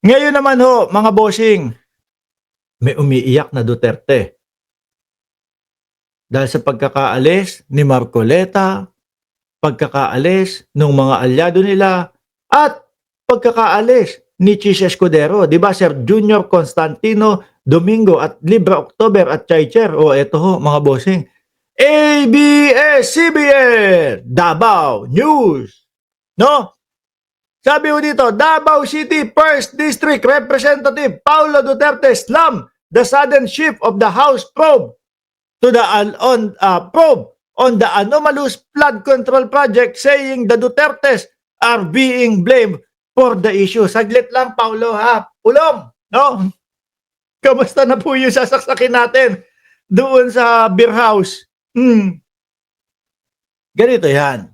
Ngayon naman ho, mga bossing, may umiiyak na Duterte. Dahil sa pagkakaalis ni Marcoleta, pagkakaalis ng mga alyado nila, at pagkakaalis ni Chis Escudero. Di ba, Sir Junior Constantino Domingo at Libra October at Chaicher. O eto ho, mga bossing. ABS-CBN Davao News. No? Sabi ko dito, Davao City 1st District Representative Paulo Duterte slammed the sudden shift of the House probe to the probe on the anomalous flood control project, saying the Dutertes are being blamed for the issue. Saglit lang, Paulo, ha? Pulong, no? Kamusta na po yung sasaksakin natin doon sa beer house? Ganito yan.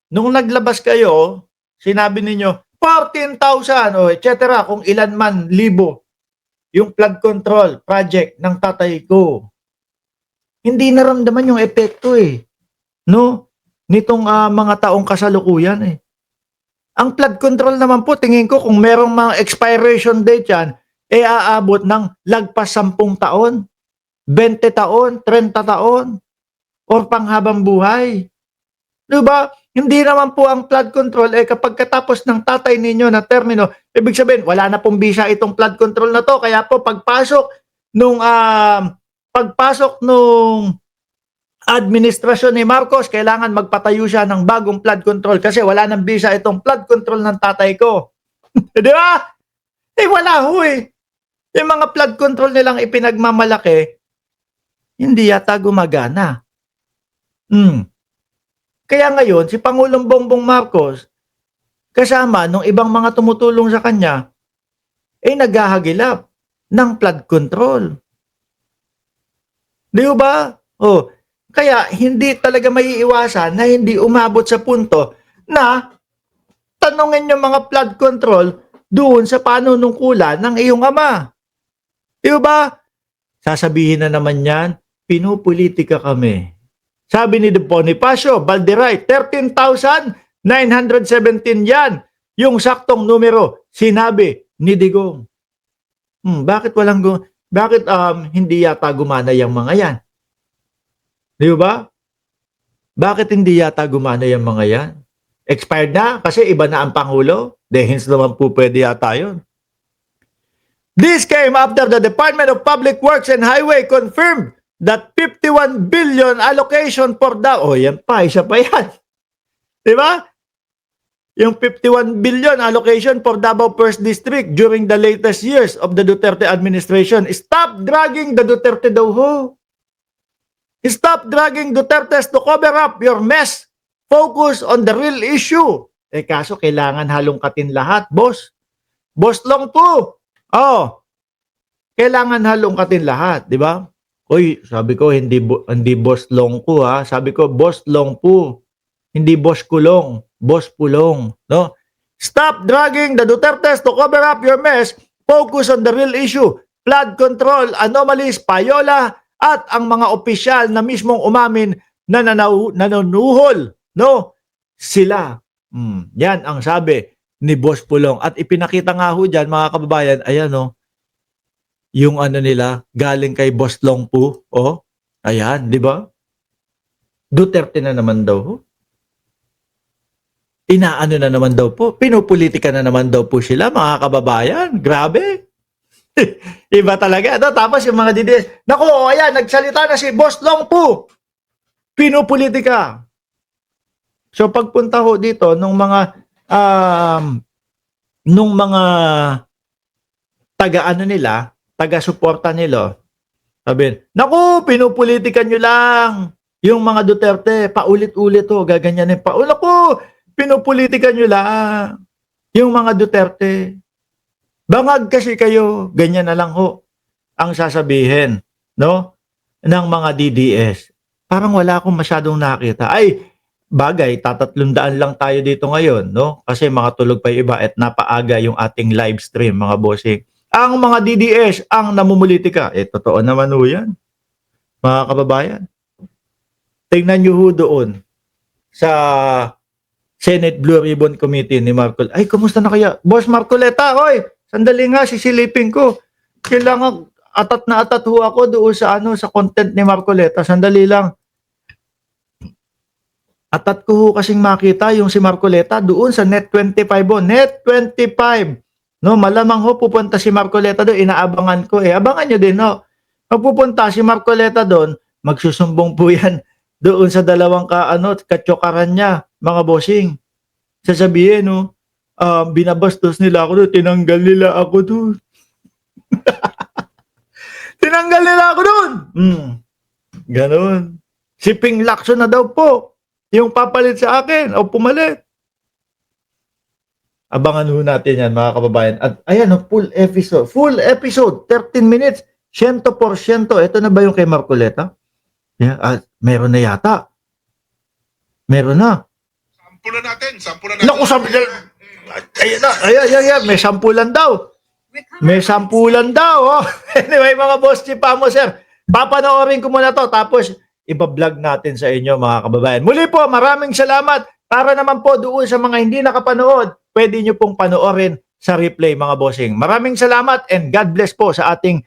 Nung naglabas kayo, sinabi ninyo, 14,000 o etc. kung ilan man libo yung flood control project ng tatay ko. Hindi naramdaman yung epekto no? Nitong mga taong kasalukuyan Ang flood control naman po, tingin ko kung merong mga expiration date yan, aabot ng lagpas 10 taon, 20 taon, 30 taon, or panghabang buhay. Diba? Hindi naman po ang flood control kapag katapos ng tatay ninyo na termino, ibig sabihin, wala na pong visa itong flood control na to. Kaya po, pagpasok nung administrasyon ni Marcos, kailangan magpatayo siya ng bagong flood control kasi wala nang visa itong flood control ng tatay ko. Di ba? Wala ho Yung mga flood control nilang ipinagmamalaki, hindi yata gumagana. Kaya ngayon, si Pangulong Bongbong Marcos, kasama nung ibang mga tumutulong sa kanya, naghahagilap ng flood control. Di ba? Kaya hindi talaga maiiwasan na hindi umabot sa punto na tanungin yung mga flood control doon sa panunungkulan ng iyong ama. Di ba? Sasabihin na naman yan, pinupolitika kami. Sabi ni Bonifacio Valderay, 13,917 yan. Yung saktong numero, sinabi ni Digong. Bakit hindi yata gumana yung mga yan? Di ba? Bakit hindi yata gumana yung mga yan? Expired na? Kasi iba na ang Pangulo? Hence naman po pwede yata yun. This came after the Department of Public Works and Highway confirmed that 51 billion allocation for Davao. Yan pa, isa pa yan. Di ba? Yung 51 billion allocation for Davao 1st District during the latest years of the Duterte administration. Stop dragging the Duterte daw ho. Stop dragging Dutertes to cover up your mess. Focus on the real issue. Kaso kailangan halongkatin lahat, boss. Boss long po. Kailangan halongkatin lahat, di ba? Sabi ko, hindi boss long po ha. Sabi ko, boss long po. Hindi boss kulong. Boss pulong. No? Stop dragging the Dutertes to cover up your mess. Focus on the real issue. Flood control, anomalies, payola, at ang mga opisyal na mismong umamin na nanunuhol, no? Sila. Yan ang sabi ni Boss Pulong. At ipinakita nga ho dyan, mga kababayan, ayan yung nila, galing kay Boss Long po. Ayan, di ba? Duterte na naman daw. Inaano na naman daw po. Pinupolitika na naman daw po sila, mga kababayan. Grabe. Iba talaga. Tapos yung mga DDS, naku, ayan, nagsalita na si Boss Long po. Pinupolitika. So pagpunta ho dito nung mga taga-suporta nila, sabi, naku, pinupolitikan nyo lang. Yung mga Duterte, paulit-ulit gaganyanin pa. Naku, pinupolitikan nyo lang. Yung mga Duterte. Bangag kasi kayo, ganyan na lang ho ang sasabihin, no? Ng mga DDS. Parang wala akong masyadong nakita. Bagay, 300 lang tayo dito ngayon, no? Kasi mga tulog pa iba at napaaga yung ating live stream, mga bossing. Ang mga DDS ang namumulitika. Totoo naman ho yan, mga kababayan. Tingnan nyo ho doon sa Senate Blue Ribbon Committee ni Marcol. Kumusta na kaya? Boss Marcoleta, Sandali nga, sisilipin ko. Kailangan atat na atat ho ako doon sa sa content ni Marcoleta. Sandali lang. Atat ko ho kasing makita yung si Marcoleta doon sa Net25 ho. Net25. No, malamang ho pupunta si Marcoleta doon. Inaabangan ko eh. Abangan nyo din ho. Magpupunta si Marcoleta doon, magsusumbong po yan doon sa dalawang katsokaran niya, mga bossing. Sasabihin, no, binabastos nila ako doon, tinanggal nila ako doon. Tinanggal nila ako doon. Ganon. Si Ping Lacson na daw po, yung papalit sa akin, o pumalit. Abangan ho natin yan, mga kababayan. At ayan, full episode, 13 minutes, 100%. Ito na ba yung kay Marcoleta? Yeah, meron na yata. Meron na. Sampulan natin. Naku, ayan, may sampulan daw. May sampulan daw. Oh. Anyway, mga boss, chipamo, sir. Papanoorin ko muna to, tapos iba-vlog natin sa inyo, mga kababayan. Muli po, maraming salamat. Para naman po doon sa mga hindi nakapanood, pwede nyo pong panoorin sa replay, mga bossing. Maraming salamat and God bless po sa ating